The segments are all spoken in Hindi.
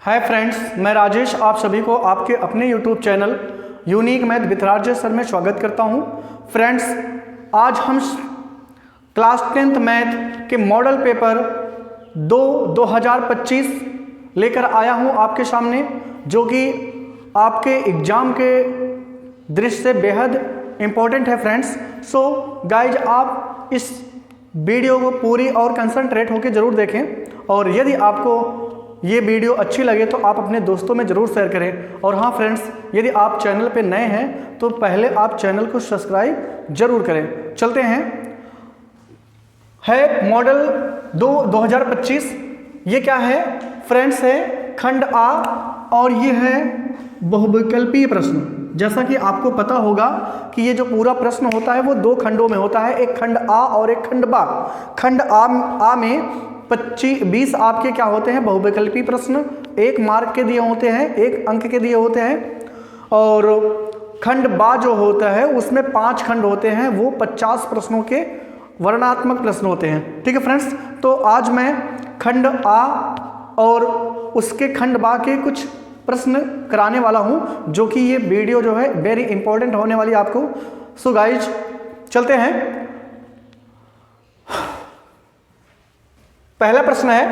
हाय फ्रेंड्स, मैं राजेश आप सभी को आपके अपने YouTube channel unique math with Rajesh sir में स्वागत करता हूं। फ्रेंड्स, आज हम क्लास 10th मैथ के मॉडल पेपर 2025 लेकर आया हूं आपके सामने, जो कि आपके एग्ज़ाम के दृष्टि से बेहद इम्पोर्टेंट है फ्रेंड्स। सो गाइज, आप इस वीडियो को पूरी और कंसंट्रेट होकर ज़रूर देखें, और यदि आपको ये वीडियो अच्छी लगे तो आप अपने दोस्तों में ज़रूर शेयर करें। और हाँ फ्रेंड्स, यदि आप चैनल पे नए हैं तो पहले आप चैनल को सब्सक्राइब जरूर करें। चलते हैं, है मॉडल 2025। ये क्या है फ्रेंड्स? है खंड आ, और ये है बहुविकल्पीय प्रश्न। जैसा कि आपको पता होगा कि ये जो पूरा प्रश्न होता है वो दो खंडों में होता है, एक खंड आ और एक खंड बा। खंड आ में 20 आपके क्या होते हैं? बहुविकल्पी प्रश्न, 1 मार्क के दिए होते हैं, 1 अंक के दिए होते हैं। और खंड बा जो होता है उसमें 5 खंड होते हैं, वो 50 प्रश्नों के वर्णनात्मक प्रश्न होते हैं। ठीक है फ्रेंड्स, तो आज मैं खंड आ और उसके खंड बा के कुछ प्रश्न कराने वाला हूं, जो कि ये वीडियो जो है वेरी इंपॉर्टेंट होने वाली आपको। सो गाइज, चलते हैं। पहला प्रश्न है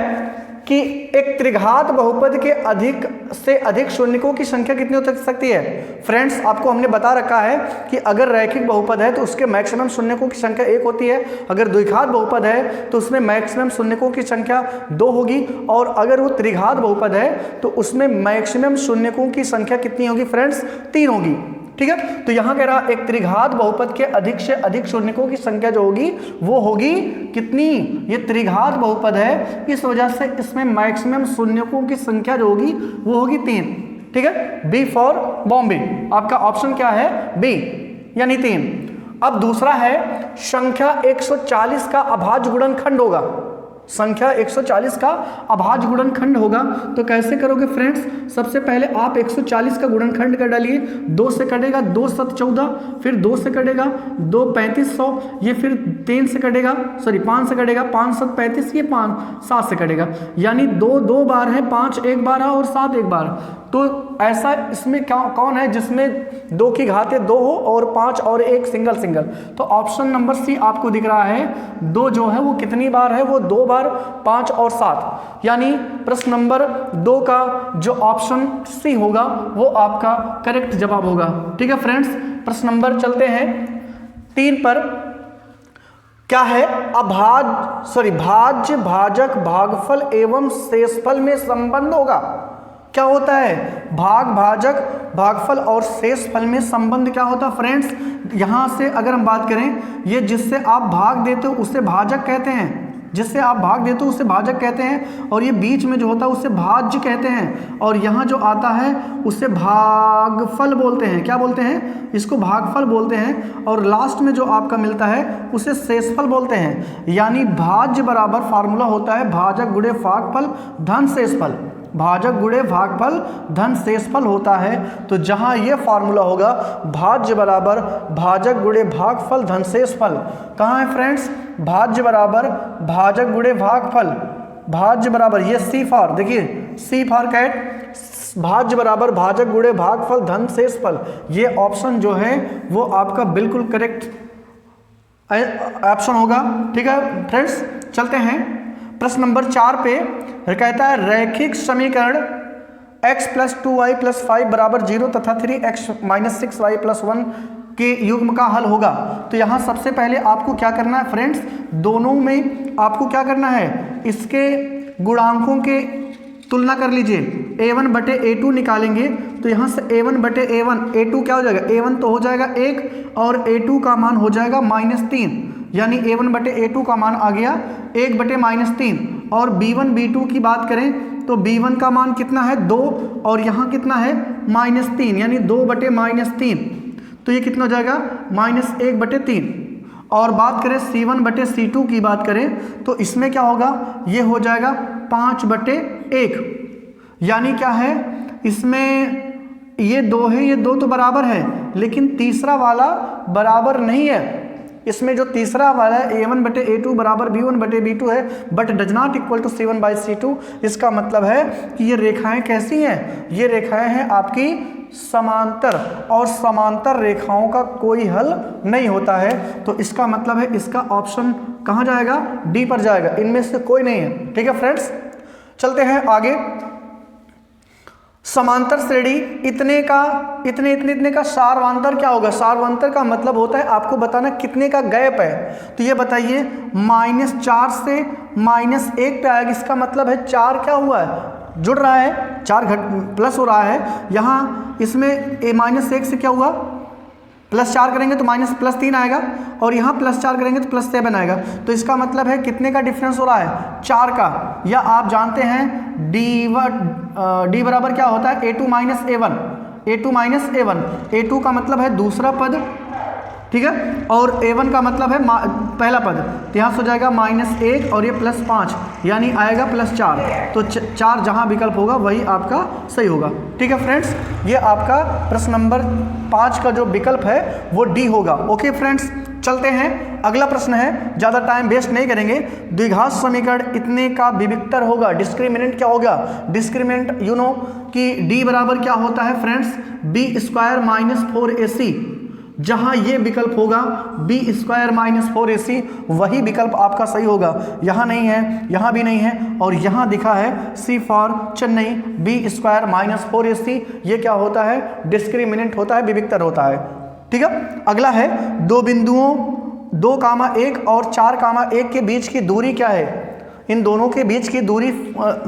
कि एक त्रिघात बहुपद के अधिक से अधिक शून्यकों की संख्या कितनी हो सकती है? फ्रेंड्स, आपको हमने बता रखा है कि अगर रैखिक बहुपद है तो उसके मैक्सिमम शून्यकों की संख्या 1 होती है। अगर द्विघात बहुपद है तो उसमें मैक्सिमम शून्यकों की संख्या 2 होगी। और अगर वो त्रिघात बहुपद है तो उसमें मैक्सिमम शून्यकों की संख्या कितनी होगी फ्रेंड्स? 3 होगी। ठीक है, तो यहां कह रहा एक त्रिघात बहुपद के अधिक से अधिक शून्यकों की संख्या जो होगी वो होगी कितनी? ये त्रिघात बहुपद है, इस वजह से इसमें मैक्सिमम शून्यकों की संख्या जो होगी वो होगी 3। ठीक है, बी फॉर बॉम्बे। आपका ऑप्शन क्या है? बी, यानी 3। अब दूसरा है संख्या 140 का अभाज्य गुणनखंड होगा। संख्या 140 का अभाज्य गुणनखंड होगा, तो कैसे करोगे फ्रेंड्स? सबसे पहले आप 140 का गुणनखंड कर डालिए। 2 से कटेगा 2 7 14, फिर 2 से कटेगा 2 3500, ये फिर 3 से कटेगा 5 से कटेगा 5 7 35, ये 5 7 से कटेगा, यानी 2 2 बार है, 5 एक बार है और 7 एक बार। तो ऐसा इसमें क्या कौन है जिसमें 2 की घातें 2 हो और 5 और 1 सिंगल? तो ऑप्शन नंबर सी आपको दिख रहा है। 2 जो है वो कितनी बार है? वो 2 बार, 5 और 7, यानी प्रश्न नंबर 2 का जो ऑप्शन सी होगा वो आपका करेक्ट जवाब होगा। ठीक है फ्रेंड्स, प्रश्न नंबर चलते हैं 3 पर। क्या है? भाज्य, भाजक, भागफल एवं शेषफल में संबंध होगा। क्या होता है? भाग, भाजक, भागफल और शेषफल में संबंध क्या होता है फ्रेंड्स? यहां से अगर हम बात करें, ये जिससे आप भाग देते हो उसे भाजक कहते हैं, जिससे आप भाग देते हो उसे भाजक कहते हैं, और ये बीच में जो होता है उसे भाज्य कहते हैं, और यहाँ जो आता है उसे भागफल बोलते हैं। क्या बोलते हैं? इसको भागफल बोलते हैं। और लास्ट में जो आपका मिलता है उसे शेषफल बोलते हैं। यानी भाज्य बराबर फार्मूला होता है भाजक गुणे भागफल धन शेषफल। भाजक गुणे भागफल धन शेषफल होता है। तो जहां ये फार्मूला होगा भाज्य बराबर भाजक गुणे भागफल धन शेषफल, कहाँ है फ्रेंड्स? भाज्य बराबर भाजक गुणे भागफल, भाज्य बराबर ये सी फॉर, देखिए सी फॉर कैट, भाज्य बराबर भाजक गुणे भागफल धन शेषफल। ये ऑप्शन जो है वो आपका बिल्कुल करेक्ट ऑप्शन होगा। ठीक है फ्रेंड्स, चलते हैं प्रश्न नंबर 4 पे। कहता है रैखिक समीकरण x + 2y + 5 = 0 तथा 3x - 6y + 1 के युग्म का हल होगा। तो यहाँ सबसे पहले आपको क्या करना है फ्रेंड्स? दोनों में आपको क्या करना है? इसके गुणांकों के तुलना कर लीजिए। a1 बटे a2 निकालेंगे तो यहाँ से a1 बटे a1, a2 क्या हो जाएगा? a1 तो हो जाएगा 1 और a2 का मान हो जाएगा -3, यानी a1 बटे a2 का मान आ गया 1 बटे -3। और b1 b2 की बात करें तो b1 का मान कितना है? 2, और यहाँ कितना है? -3, यानी 2 बटे -3, तो ये कितना हो जाएगा? -1 बटे 3। और बात करें c1 बटे c2 की बात करें तो इसमें क्या होगा? ये हो जाएगा 5 बटे 1, यानी क्या है? इसमें ये 2 है, ये 2 तो बराबर है, लेकिन तीसरा वाला बराबर नहीं है। इसमें जो तीसरा वाला है a1/a2 बराबर b1/b2 है, but does not equal to c1/c2। इसका मतलब है कि ये रेखाएं कैसी हैं, ये रेखाएं हैं आपकी समांतर, और समांतर रेखाओं का कोई हल नहीं होता है। तो इसका मतलब है इसका ऑप्शन कहाँ जाएगा, डी पर जाएगा, इनमें से कोई नहीं है। ठीक है फ्रेंड्स, चलते हैं आगे। समांतर श्रेणी इतने का सार्वंतर क्या होगा? सार्वंतर का मतलब होता है आपको बताना कितने का गैप है। तो ये बताइए -4 से -1 पे आएगा, इसका मतलब है 4 क्या हुआ है, जुड़ रहा है, 4 प्लस हो रहा है। यहाँ इसमें -1 से क्या हुआ, +4 करेंगे तो +3 आएगा, और यहाँ +4 करेंगे तो +7 आएगा। तो इसका मतलब है कितने का डिफरेंस हो रहा है, 4 का। या आप जानते हैं डी बराबर क्या होता है, a2 - a1, a2 का मतलब है दूसरा पद, ठीक है, और a1 का मतलब है पहला पद। तो यहाँ से हो जाएगा -1 और ये +5, यानी आएगा +4। तो 4 जहाँ विकल्प होगा वही आपका सही होगा। ठीक है फ्रेंड्स, ये आपका प्रश्न नंबर 5 का जो विकल्प है वो डी होगा। ओके फ्रेंड्स, चलते हैं, अगला प्रश्न है, ज़्यादा टाइम वेस्ट नहीं करेंगे। द्विघात समीकरण इतने का विविक्तर होगा, डिस्क्रिमिनेंट क्या होगा? डिस्क्रिमिनेंट यू नो कि डी बराबर क्या होता है फ्रेंड्स, b² - 4ac। जहां ये विकल्प होगा b² - 4ac, वही विकल्प आपका सही होगा। यहाँ नहीं है, यहाँ भी नहीं है, और यहाँ दिखा है C for Chennai, b² - 4ac। ये क्या होता है, डिस्क्रिमिनेंट होता है, विविक्तर होता है। ठीक है, अगला है, दो बिंदुओं 2,1 और 4,1 के बीच की दूरी क्या है? इन दोनों के बीच की दूरी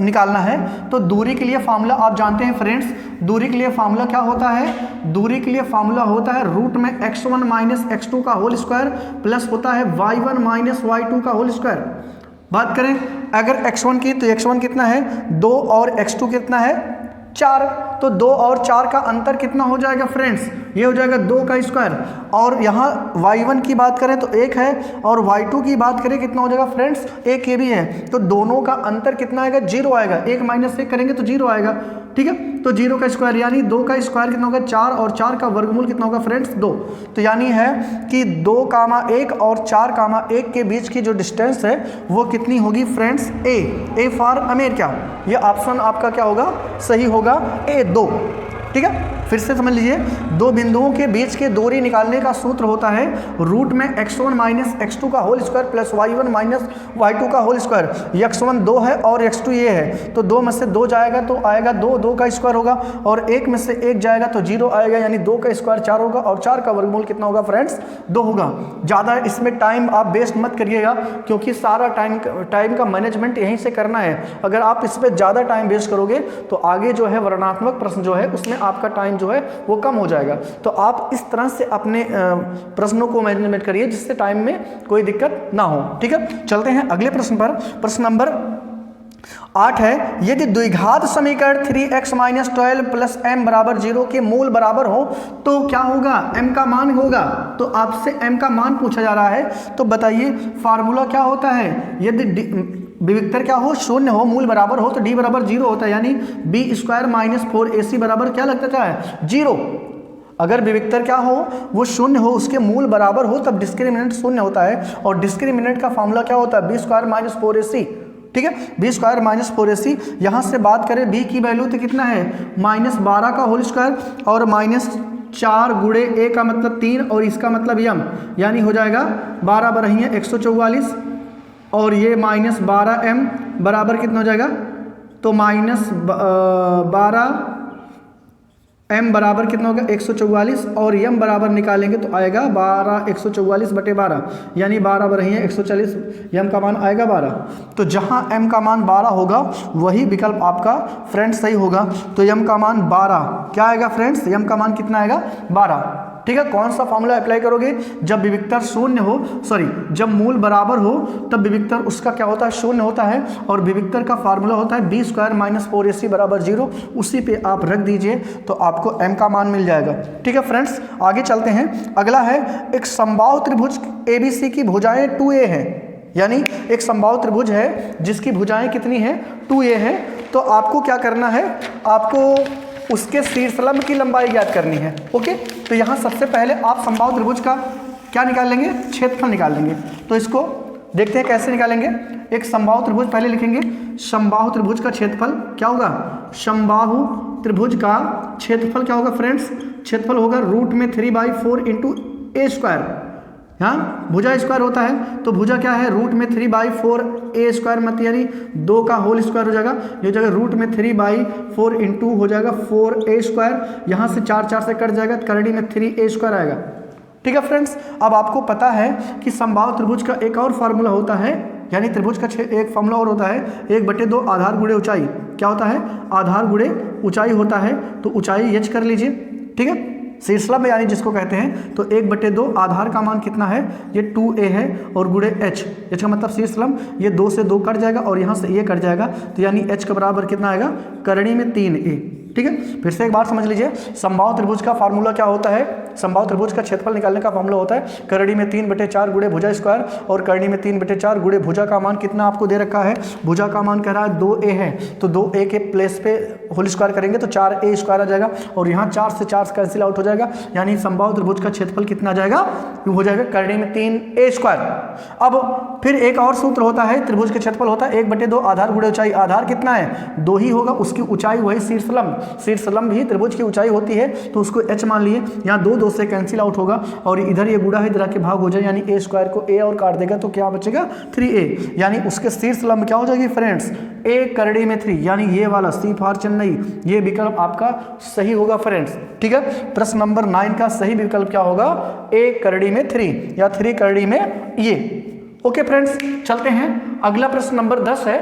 निकालना है। तो दूरी के लिए फार्मूला आप जानते हैं फ्रेंड्स, दूरी के लिए फार्मूला क्या होता है? दूरी के लिए फार्मूला होता है रूट में x1 - x2 का होल स्क्वायर प्लस होता है y1 - y2 का होल स्क्वायर। बात करें अगर x1 की, तो x1 कितना है 2 और x2 कितना है 4। तो 2 और 4 का अंतर कितना हो जाएगा फ्रेंड्स, ये हो जाएगा 2 का स्क्वायर। और यहाँ y1 की बात करें तो 1 है, और y2 की बात करें कितना हो जाएगा फ्रेंड्स, 1 ये भी है। तो दोनों का अंतर कितना आएगा, 0 आएगा। 1 - 1 करेंगे तो 0 आएगा। ठीक है, तो 0 का स्क्वायर यानी 2 का स्क्वायर कितना होगा 4, और 4 का वर्गमूल कितना होगा फ्रेंड्स 2। तो यानी है कि 2,1 और 4,1 के बीच की जो डिस्टेंस है वो कितनी होगी फ्रेंड्स, ए फॉर अमेरिका। ये ऑप्शन आपका क्या होगा, सही होगा, ए 2। ठीक है, फिर से समझ लीजिए, दो बिंदुओं के बीच की दूरी निकालने का सूत्र होता है रूट में x1 - x2 का whole square plus y1 - y2 का होल स्क्वायर। x1 2 है और x2 ये है, तो 2 में से 2 जाएगा तो आएगा 2, 2 का स्क्वायर होगा, और 1 में से 1 जाएगा तो 0 आएगा, यानी 2 का स्क्वायर 4 होगा, और 4 का वर्गमूल कितना होगा फ्रेंड्स 2 होगा। ज़्यादा इसमें टाइम आप वेस्ट मत करिएगा, क्योंकि सारा टाइम का मैनेजमेंट यहीं से करना है। अगर आप इस पर ज़्यादा टाइम वेस्ट करोगे तो आगे जो है वर्णनात्मक प्रश्न जो है उसमें आपका टाइम जो है वो कम हो जाएगा। तो आप इस तरह से अपने प्रश्नों को मैनेजमेंट करिए जिससे टाइम में कोई दिक्कत ना हो। ठीक है, चलते हैं अगले प्रश्न पर। प्रश्न नंबर 8 है, यदि द्विघात समीकरण 3x - 12 + m = 0 के मूल बराबर हो तो क्या होगा, m का मान होगा। तो आपसे m का मान पूछा जा रहा है, तो बताइए फार्मूला क्या होता है। यदि विविक्तर क्या हो, शून्य हो, मूल बराबर हो, तो d बराबर 0 होता है, यानी b² - 4ac बराबर क्या लगता है 0। अगर विविक्तर क्या हो, वो शून्य हो, उसके मूल बराबर हो, तब डिस्क्रिमिनेंट शून्य होता है, और डिस्क्रिमिनेंट का फार्मूला क्या होता है b² - 4ac। ठीक है, b² - 4ac। यहाँ से बात करें b की वैल्यू तो कितना है -12 का होल स्क्वायर, और -4 गुणे a का मतलब 3, और इसका मतलब m, यानी हो जाएगा 12 बरही है 144, और ये -12m बराबर कितना हो जाएगा, तो -12m बराबर कितना होगा 144, और m बराबर निकालेंगे तो आएगा 12 144/12, यानी 12 बरही है 140, m का मान आएगा 12। तो जहां m का मान 12 होगा वही विकल्प आपका फ्रेंड्स सही होगा। तो m का मान 12 क्या आएगा फ्रेंड्स, m का मान कितना आएगा 12। ठीक है, कौन सा फॉर्मूला अप्लाई करोगे, जब विविक्तर शून्य हो, जब मूल बराबर हो तब विविक्तर उसका क्या होता है शून्य होता है, और विविक्तर का फार्मूला होता है b² - 4ac = 0। उसी पे आप रख दीजिए तो आपको m का मान मिल जाएगा। ठीक है फ्रेंड्स, आगे चलते हैं। अगला है, एक समबाहु त्रिभुज ABC की भुजाएं 2a है, यानी एक समबाहु त्रिभुज है जिसकी भुजाएं कितनी है 2a है। तो आपको क्या करना है, आपको उसके शीर्षलंब की लंबाई ज्ञात करनी है। ओके, तो यहाँ सबसे पहले आप समबाहु त्रिभुज का क्या निकाल लेंगे, क्षेत्रफल निकाल लेंगे। तो इसको देखते हैं कैसे निकालेंगे। एक समबाहु त्रिभुज पहले लिखेंगे, समबाहु त्रिभुज का क्षेत्रफल क्या होगा, समबाहु त्रिभुज का क्षेत्रफल क्या होगा फ्रेंड्स, क्षेत्रफल होगा √3/4 इंटू ए स्क्वायर। यहाँ भुजा स्क्वायर होता है तो भुजा क्या है, √3/4 ए स्क्वायर मत यानी 2 का होल स्क्वायर हो जाएगा, ये हो जाएगा √3/4 इंटू हो जाएगा 4 ए स्क्वायर, यहाँ से 4 से कट जाएगा, करड़ी में 3 ए स्क्वायर आएगा। ठीक है फ्रेंड्स, अब आपको पता है कि समबाहु त्रिभुज का एक और फार्मूला होता है, यानी त्रिभुज का एक फार्मूला और होता है 1/2 आधार गुणे ऊंचाई। क्या होता है, आधार गुणे ऊंचाई होता है, तो ऊंचाई h कर लीजिए। ठीक है, शीर्षलंब यानी जिसको कहते हैं, तो 1/2 आधार का मान कितना है, ये 2a है और गुणे h का मतलब शीर्षलंब, ये 2 से 2 कट जाएगा और यहाँ से ये कट जाएगा, तो यानी h के बराबर कितना आएगा, करणी में 3a। ठीक है, फिर से एक बार समझ लीजिए, समबाहु त्रिभुज का फार्मूला क्या होता है, समबाहु त्रिभुज का क्षेत्रफल निकालने का फार्मूला होता है करणी में 3/4 गुणे भुजा स्क्वायर, और करणी में 3/4 गुणे भुजा का मान कितना आपको दे रखा है, भुजा का मान कह रहा है 2a है, तो 2a के प्लेस पे होल स्क्वायर करेंगे तो 4a स्क्वायर आ जाएगा, और यहाँ 4 से 4 कैंसिल आउट हो जाएगा, यानी समबाहु त्रिभुज का क्षेत्रफल कितना आ जाएगा, हो जाएगा करणी में 3a स्क्वायर। अब फिर एक और सूत्र होता है, त्रिभुज के क्षेत्रफल होता है 1/2 आधार गुणे ऊंचाई। आधार कितना है, 2 ही होगा, उसकी ऊंचाई वही शीर्षलंब, शीर्षलंब ही त्रिभुज की ऊंचाई होती है, तो उसको h मान लिए। यहाँ 2 से कैंसिल आउट होगा और इधर ये गुणा है, इधर आके भाग हो जाए, यानी a स्क्वायर को a और काट देगा तो क्या बचेगा 3a, यानी उसके शीर्षलंब क्या हो जाएगी फ्रेंड्स, a करड़ी में 3, यानी ये वाला सी फॉर चेन्नई, ये विकल्प आपका सही होगा फ्रेंड्स। ठीक है, प्रश्न नंबर 9 का सही विकल्प क्या होगा, a करड़ी में 3 या 3 करड़ी में ये। ओके फ्रेंड्स, चलते हैं, अगला प्रश्न नंबर 10 है,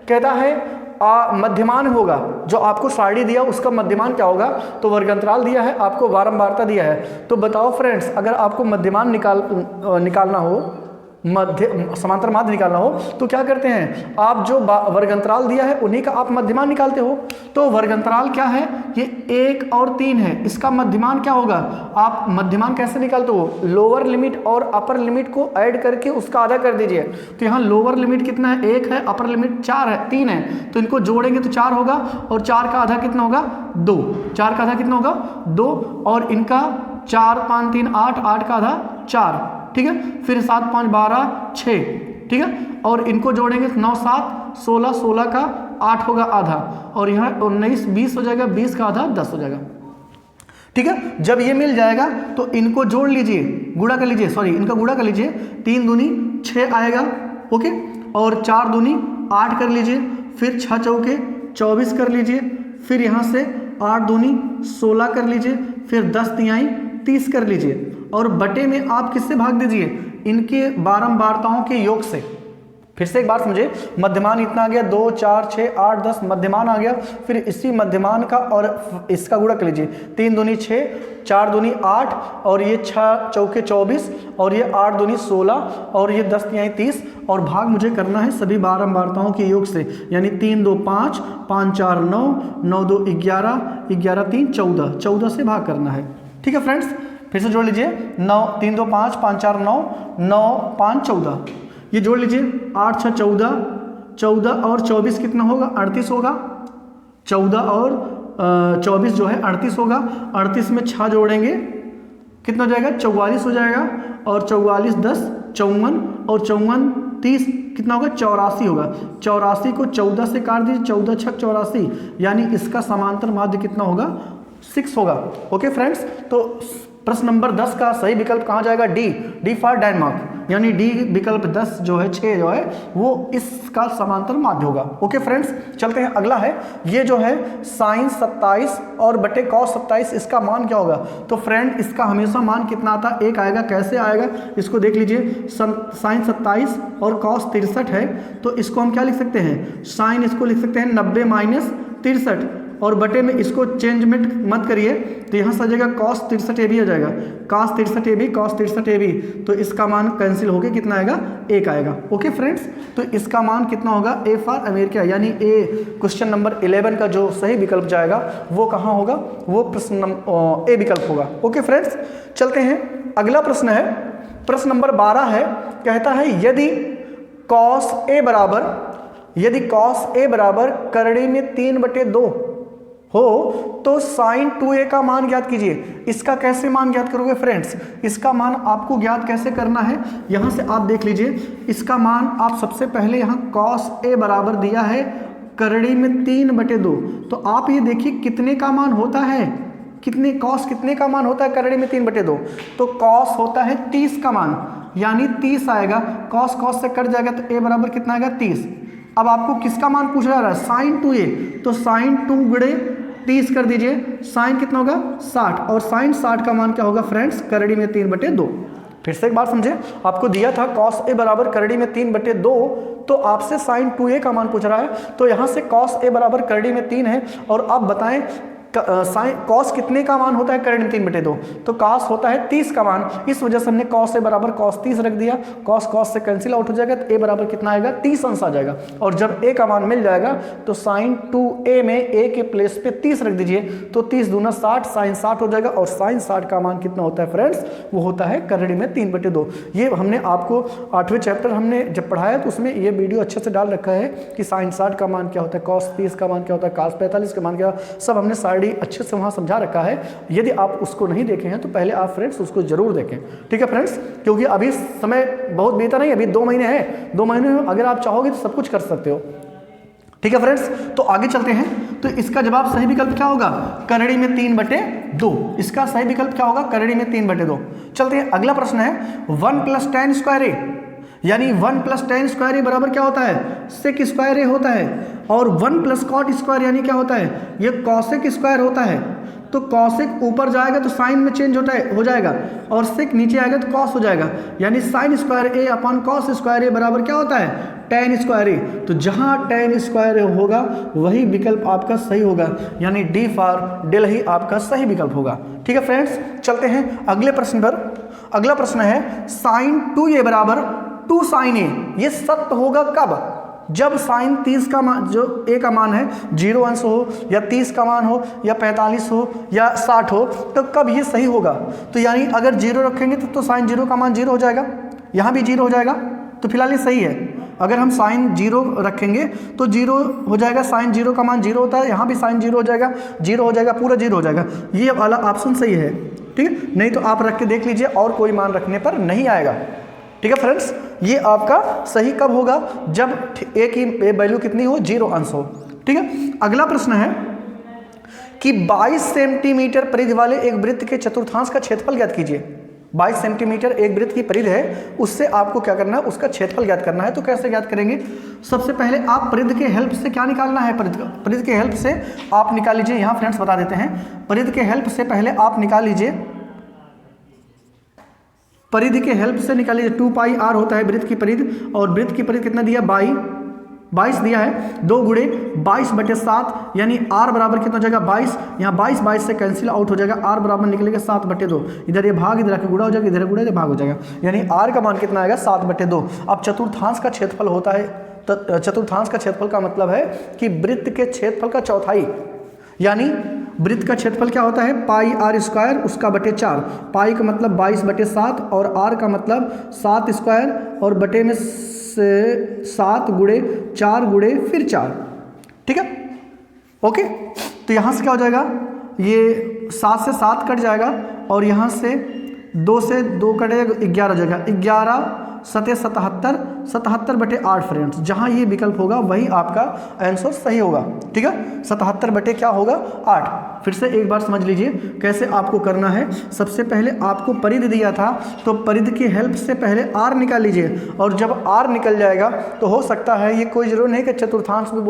कहता है मध्यमान होगा, जो आपको सारणी दिया उसका मध्यमान क्या होगा, तो वर्गंतराल दिया है, आपको बारंबारता दिया है, तो बताओ फ्रेंड्स, अगर आपको मध्यमान निकालना हो, समांतर माध्य निकालना हो, तो क्या करते हैं आप, जो वर्गंतराल दिया है उन्हीं का आप मध्यमान निकालते हो। तो वर्गंतराल क्या है, ये 1 और 3 है, इसका मध्यमान क्या होगा, आप मध्यमान कैसे निकालते हो, लोअर लिमिट और अपर लिमिट को ऐड करके उसका आधा कर दीजिए। तो यहाँ लोअर लिमिट कितना है, 1 है, अपर लिमिट 3 है, तो इनको जोड़ेंगे तो 4 होगा, और 4 का आधा कितना होगा, 2, 4 का आधा कितना होगा 2, और इनका 4 5 3 8, 8 का आधा 4, ठीक है, फिर 7 5 12 6, ठीक है, और इनको जोड़ेंगे 9 7 16, 16 का 8 होगा आधा, और यहाँ 19 20 हो जाएगा, 20 का आधा 10 हो जाएगा। ठीक है, जब ये मिल जाएगा तो इनको जोड़ लीजिए, गुणा कर लीजिए, सॉरी इनका गुणा कर लीजिए, 3 दूनी 6 आएगा, ओके, और 4 दूनी 8 कर लीजिए, फिर 6 चौके 24 कर लीजिए, फिर यहाँ से 8 दूनी 16 कर लीजिए, फिर 10 तिहाई 30 कर लीजिए, और बटे में आप किससे भाग दीजिए, इनके बारंबारताओं के योग से। फिर से एक बार समझे, मध्यमान इतना आ गया, 2 4 6 8 10 मध्यमान आ गया, फिर इसी मध्यमान का और इसका गुणा कर लीजिए, 3 दूनी 6, 4 दूनी 8, और ये 6 चौके 24, और ये 8 दूनी 16, और ये 10 तिहाई 30, और भाग मुझे करना है सभी बारंबारताओं के योग से, यानी 3 2 5, 5 4 9, 9 2 11, 11 3 14, 14 से भाग करना है। ठीक है फ्रेंड्स, फिर से जोड़ लीजिए, 9 3 2 5, 5 4 9, 9 5 14, ये जोड़ लीजिए, 8 6 14, 14 और 24 कितना होगा, 38 होगा, 14 और 24 जो है 38 होगा, 38 में 6 जोड़ेंगे कितना हो जाएगा, 44 हो जाएगा, और 44 10 54, और 54 30 कितना होगा, 84 होगा, 84 को 14 से काट दीजिए, 14 6 84, यानी इसका समांतर माध्य कितना होगा, 6 होगा। ओके फ्रेंड्स, तो प्रश्न नंबर 10 का सही विकल्प कहाँ जाएगा, डी फॉर डेनमार्क, यानी डी विकल्प 10 जो है 6 जो है वो इसका समांतर माध्य होगा। ओके फ्रेंड्स, चलते हैं, अगला है, ये जो है साइन 27 और बटे कॉस 27, इसका मान क्या होगा, तो फ्रेंड इसका हमेशा मान कितना आता है, 1 आएगा। कैसे आएगा इसको देख लीजिए, साइन 27 और कॉस 63 है, तो इसको हम क्या लिख सकते हैं, साइन इसको लिख सकते हैं 90 माइनस 63, और बटे में इसको चेंज मत करिए, तो यहाँ से आ जाएगा कॉस 63 ए बी आ जाएगा, cos 63 A B, cos 63 A B, तो इसका मान कैंसिल होके कितना आएगा, 1 आएगा। ओके फ्रेंड्स, तो इसका मान कितना होगा, ए फॉर अमेरिका, यानी ए क्वेश्चन नंबर 11 का जो सही विकल्प जाएगा वो कहाँ होगा, वो प्रश्न ए विकल्प होगा। ओके फ्रेंड्स, चलते हैं, अगला प्रश्न है, प्रश्न नंबर 12 है, कहता है यदि कॉस ए बराबर करड़ी में 3/2 हो तो साइन 2a का मान ज्ञात कीजिए। इसका कैसे मान ज्ञात करोगे फ्रेंड्स? इसका मान आपको ज्ञात कैसे करना है, यहां से आप देख लीजिए। इसका मान आप सबसे पहले यहां cos a बराबर दिया है करड़ी में 3/2, तो आप ये देखिए कितने का मान होता है, कितने cos कितने का मान होता है करड़ी में 3/2, तो cos होता है 30 का मान, यानी 30 आएगा। cos cos से कट जाएगा तो a बराबर कितना आएगा 30। अब आपको किसका मान पूछा जा रहा है? साइन 2a, तो साइन 2 गुणे 30 कर दीजिए, साइन कितना होगा 60, और साइन 60 का मान क्या होगा फ्रेंड्स? करड़ी में 3/2। फिर से एक बार समझे, आपको दिया था cos a बराबर करड़ी में 3/2, तो आपसे साइन 2a का मान पूछ रहा है, तो यहां से cos a बराबर करड़ी में 3 है, और आप बताएं साइन cos कितने का मान होता है करड़ी में 3/2, तो cos होता है 30 का मान, इस वजह से हमने cos a बराबर cos 30 रख दिया। cos cos से कैंसिल आउट हो जाएगा, तो a बराबर कितना आएगा 30 अंश आ जाएगा, और जब a का मान मिल जाएगा तो साइन 2a में a के प्लेस पे 30 रख दीजिए, तो 30 दूना 60, साइन 60 हो जाएगा, और साइन 60 का मान कितना होता है फ्रेंड्स? वो होता है करड़ी में 3/2। ये हमने आपको 8वें चैप्टर हमने जब पढ़ाया तो उसमें ये वीडियो अच्छे से डाल रखा है कि साइन 60 का मान क्या होता है, cos 30 का मान क्या होता है, cos 45 का मान क्या, सब हमने सारी अच्छे से वहां समझा रखा है। यदि आप उसको नहीं देखे हैं तो पहले आप फ्रेंड्स उसको जरूर देखें, ठीक है फ्रेंड्स, क्योंकि अभी समय बहुत बीता नहीं, अभी 2 महीने हैं, 2 महीने में अगर आप चाहोगे तो सब कुछ कर सकते हो, ठीक है फ्रेंड्स। तो आगे चलते हैं, तो इसका जवाब सही विकल्प क्या होगा? करड़ी में 3/2। इसका सही विकल्प क्या होगा? करड़ी में 3/2। चलते हैं, अगला प्रश्न है 1 + tan स्क्वायर a, यानी 1 + tan स्क्वायर a बराबर क्या होता है? sec स्क्वायर a होता है, और 1 + cot स्क्वायर यानी क्या होता है? ये cosec स्क्वायर होता है। तो cosec ऊपर जाएगा तो साइन में चेंज हो जाएगा, और sec नीचे आएगा तो cos हो जाएगा, यानी sin square a upon cos square a बराबर क्या होता है? tan square a। तो जहां tan स्क्वायर a होगा वही विकल्प आपका सही होगा, यानी डी फॉर डेल ही आपका सही विकल्प होगा, ठीक है फ्रेंड्स। चलते हैं अगले प्रश्न पर। अगला प्रश्न है साइन 2a बराबर 2 sin a, ये सत्य होगा कब? जब साइन 30 का मान, जो a का मान है 0 अंश हो, या 30 का मान हो, या 45 हो, या 60 हो, तो कब ये सही होगा? तो यानी अगर 0 रखेंगे तो साइन 0 का मान 0 हो जाएगा, यहाँ भी 0 हो जाएगा, तो फिलहाल ये सही है। अगर हम साइन 0 रखेंगे तो 0 हो जाएगा, साइन 0 का मान 0 होता है, यहाँ भी साइन 0 हो जाएगा, 0 हो जाएगा, पूरा 0 हो जाएगा, ये वाला ऑप्शन सही है, ठीक है। नहीं तो आप रख के देख लीजिए, और कोई मान रखने पर नहीं आएगा, ठीक है फ्रेंड्स। ये आपका सही कब होगा? जब a की वैल्यू कितनी हो? 0 अंश हो, ठीक है। अगला प्रश्न है कि 22 सेंटीमीटर परिधि वाले एक वृत्त के चतुर्थांश का क्षेत्रफल ज्ञात कीजिए। 22 सेंटीमीटर एक वृत्त की परिधि है, उससे आपको क्या करना है? उसका क्षेत्रफल ज्ञात करना है। तो कैसे ज्ञात करेंगे? सबसे पहले आप परिधि के हेल्प से क्या निकालना है? परिधि के हेल्प से आप निकाल लीजिए, यहाँ फ्रेंड्स बता देते हैं। परिधि के हेल्प से पहले आप निकाल लीजिए, परिधि के हेल्प से निकाल लीजिए 2πr होता है वृत्त की परिधि, और वृत्त की परिधि कितना दिया? 22 दिया है, 2 गुणे 22/7, यानी r बराबर कितना हो जाएगा? 22। यहाँ 22 से कैंसिल आउट हो जाएगा, r बराबर निकलेगा 7/2। इधर ये भाग, इधर आके गुणा हो जाएगा, इधर गुणा, इधर भाग हो जाएगा, यानी r का मान कितना आएगा? 7/2। अब चतुर्थांश का क्षेत्रफल होता है, तो चतुर्थांश का क्षेत्रफल का मतलब है कि वृत्त के क्षेत्रफल का चौथाई, यानी वृत्त का क्षेत्रफल क्या होता है? πr², उसका बटे 4। पाई का मतलब 22/7, और r का मतलब 7 स्क्वायर, और बटे में 7 गुणे 4 गुणे फिर 4, ठीक है, ओके। तो यहाँ से क्या हो जाएगा? ये 7 से 7 कट जाएगा, और यहाँ से 2 से 2 कटेगा, 11 हो जाएगा। 11 7 77, 77/8 फ्रेंड्स, जहाँ ये विकल्प होगा वही आपका आंसर सही होगा, ठीक है। 77 बटे क्या होगा? 8। फिर से एक बार समझ लीजिए कैसे आपको करना है। सबसे पहले आपको परिधि दिया था, तो परिधि की हेल्प से पहले r निकाल लीजिए, और जब r निकल जाएगा तो हो सकता है, ये कोई जरूर नहीं कि चतुर्थांश में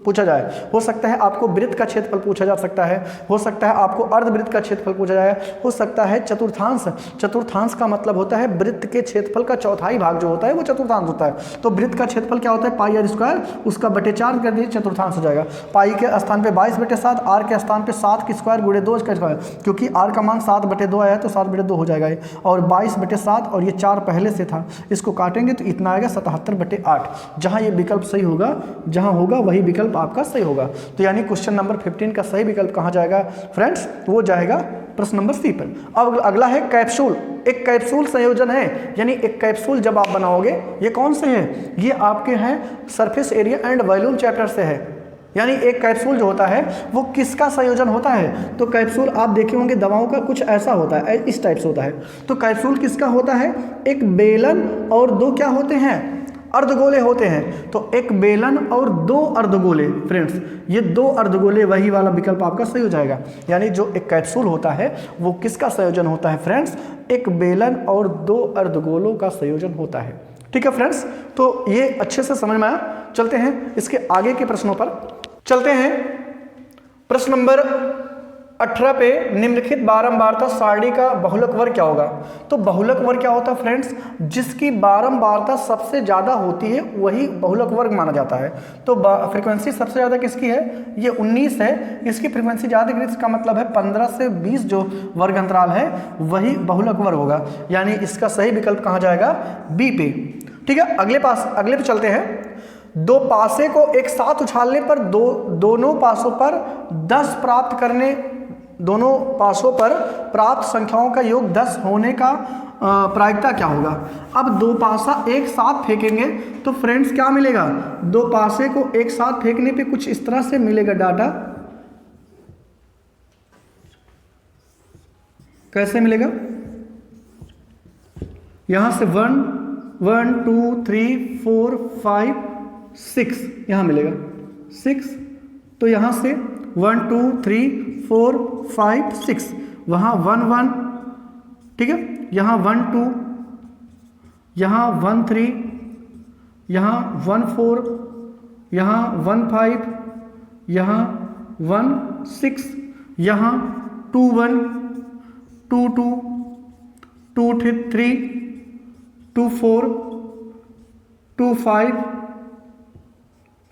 पूछा जाए, हो सकता है आपको वृत्त का क्षेत्रफल पूछा जा सकता है, हो सकता है आपको अर्धवृत्त का क्षेत्रफल पूछा जाए, हो सकता है चतुर्थांश। चतुर्थांश का मतलब होता है वृत्त के क्षेत्रफल का चौथाई भाग जो होता है वो चतुर्थांश होता है। तो वृत्त का क्षेत्रफल क्या होता है? πr², उसका बटे 4 कर दीजिए, चतुर्थांश हो जाएगा। पाई के स्थान पे 22/7, r के स्थान पे 7 की स्क्वायर गुणे 2 का स्क्वायर, क्योंकि r का मान 7/2 आया है तो 7/2 हो जाएगा ये, और 22/7, और ये 4 पहले से था, इसको काटेंगे तो इतना आएगा 77/8। जहां ये विकल्प सही होगा, जहां होगा वही विकल्प आपका सही होगा। तो यानी क्वेश्चन नंबर 15 का सही विकल्प कहाँ जाएगा फ्रेंड्स? वो जाएगा प्रश्न नंबर सी पर। अब अगला है कैप्सूल। एक कैप्सूल संयोजन है, यानी एक कैप्सूल जब आप बनाओगे, ये कौन से है? ये आपके हैं surface area and volume chapter से है, यानी एक कैप्सूल जो होता है वो किसका संयोजन होता है? तो कैप्सूल आप देखे होंगे दवाओं का कुछ ऐसा होता है, इस टाइप से होता है। तो कैप्सूल किसका होता है? एक बेलन और दो क्या होते हैं? अर्धगोले होते हैं। तो एक बेलन और दो अर्धगोले, फ्रेंड्स ये दो अर्धगोले, वही वाला विकल्प आपका सही हो जाएगा। यानी जो एक कैप्सूल होता है वो किसका संयोजन होता है फ्रेंड्स? एक बेलन और दो अर्धगोलों का संयोजन होता है। ठीक है फ्रेंड्स, तो ये अच्छे से समझ में आया। चलते हैं इसके आगे के प्रश्नों पर। चलते हैं प्रश्न नंबर 18 पे, निम्नलिखित बारंबारता सारणी का बहुलक वर्ग क्या होगा? तो बहुलक वर्ग क्या होता है फ्रेंड्स? जिसकी बारंबारता सबसे ज़्यादा होती है वही बहुलक वर्ग माना जाता है। तो फ्रीक्वेंसी सबसे ज़्यादा किसकी है? ये 19 है। इसकी फ्रीक्वेंसी ज़्यादा, इसका मतलब है 15 से 20 जो वर्ग अंतराल है वही बहुलक वर्ग होगा। यानी इसका सही विकल्प कहाँ जाएगा? बी पे। ठीक है, अगले पे चलते हैं। दो पासे को एक साथ उछालने पर दोनों पासों पर प्राप्त संख्याओं का योग 10 होने का प्रायिकता क्या होगा? अब दो पासा एक साथ फेंकेंगे तो फ्रेंड्स क्या मिलेगा? दो पासे को एक साथ फेंकने पे कुछ इस तरह से मिलेगा डाटा। कैसे मिलेगा? यहां से 1 2 3 4 5 6 यहां मिलेगा 6। तो यहां से 1 2 3 4 5 6, वहां 1 1, ठीक है, यहां 1 2, यहां 1 3, यहां 1 4, यहां 1 5, यहां 1 6, यहां 2 1 2 2 2 3 2 4 2 5,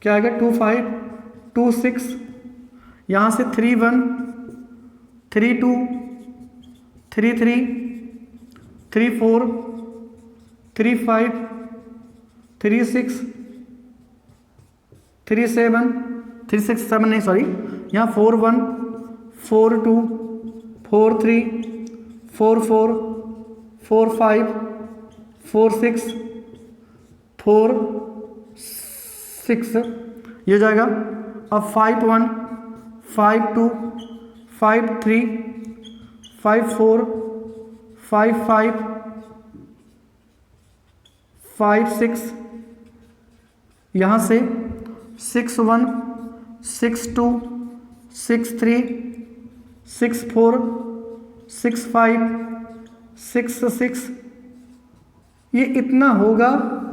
क्या आएगा? 2 5 2 6, यहाँ से 3 1 3 2 3 3 3 4 3 5 3 6 3 7 3 6 7 नहीं सॉरी, यहाँ 4 1 4 2 4 3 4 4 4 5 4 6 4 6 ये हो जाएगा। अब 5 1 5 2 5 3 5 4 5 5 5 6, यहाँ से 6 1 6 2 6 3 6 4 6 5 6 6, ये इतना होगा।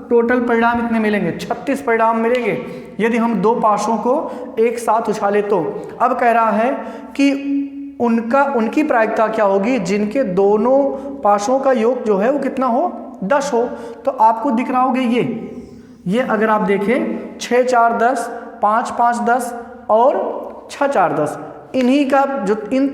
टोटल परिणाम इतने मिलेंगे, 36 परिणाम मिलेंगे यदि हम दो पाशों को एक साथ उछाले तो। अब कह रहा है कि उनकी प्रायिकता क्या होगी जिनके दोनों पाशों का योग जो है वो कितना हो? 10 हो। तो आपको दिख रहा होगा ये अगर आप देखें 6 4 10 5 5 10 और 6 4 10, इन्हीं का जो तीन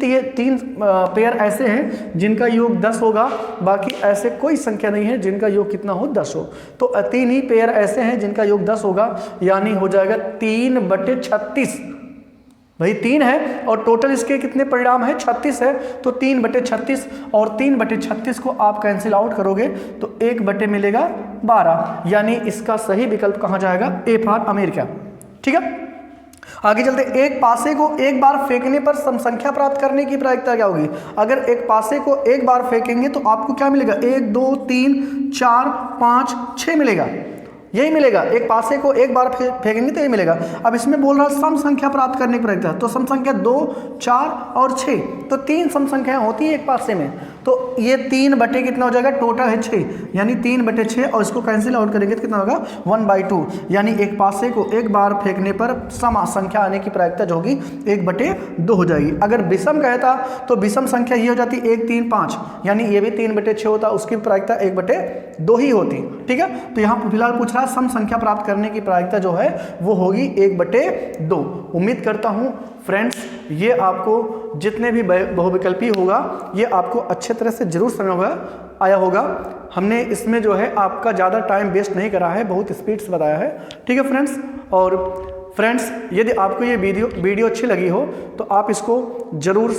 पेयर ऐसे हैं जिनका योग 10 होगा, बाकी ऐसे कोई संख्या नहीं है जिनका योग कितना हो? 10 हो। तो 3 ही पेयर ऐसे हैं जिनका योग 10 होगा, यानी हो जाएगा 3/36। भाई 3 है और टोटल इसके कितने परिणाम है? 36 है। तो 3/36 और 3/36 को आप कैंसिल आउट करोगे तो 1 मिलेगा 12, यानी इसका सही विकल्प कहाँ जाएगा? A for America. ठीक है, आगे चलते। एक पासे को एक बार फेंकने पर सम संख्या प्राप्त करने की प्रायिकता क्या होगी? अगर एक पासे को एक बार फेंकेंगे तो आपको क्या मिलेगा? 1 2 3 4 5 6 मिलेगा, यही मिलेगा। एक पासे को एक बार फेंकेंगे तो यही मिलेगा। अब इसमें बोल रहा है सम संख्या प्राप्त करने की प्रायिकता, तो सम संख्या 2 4 और 6, तो 3 सम संख्याएं होती है एक पासे में। तो ये 3 बटे कितना हो जाएगा? टोटल है 6, यानी 3/6 और इसको कैंसिल आउट करेंगे तो कितना होगा? 1/2, यानी एक पासे को एक बार फेंकने पर सम संख्या आने की प्रायिकता जो होगी 1/2 हो जाएगी। अगर विषम कहता तो विषम संख्या ये हो जाती 1 3 5, यानी ये भी 3/6 होता, उसकी प्रायिकता 1/2 ही होती। ठीक है, तो यहाँ फिलहाल पूछ रहा है सम संख्या प्राप्त करने की प्रायिकता जो है वो होगी 1/2। उम्मीद करता हूँ फ्रेंड्स ये आपको जितने भी बहुविकल्पी होगा ये आपको अच्छे तरह से जरूर समझ आया होगा। हमने इसमें जो है आपका ज़्यादा टाइम वेस्ट नहीं करा है, बहुत स्पीड से बताया है। ठीक है फ्रेंड्स, और फ्रेंड्स यदि आपको ये वीडियो अच्छी लगी हो तो आप इसको ज़रूर,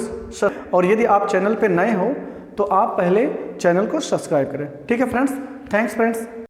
और यदि आप चैनल पे नए हो तो आप पहले चैनल को सब्सक्राइब करें। ठीक है फ्रेंड्स, थैंक्स फ्रेंड्स।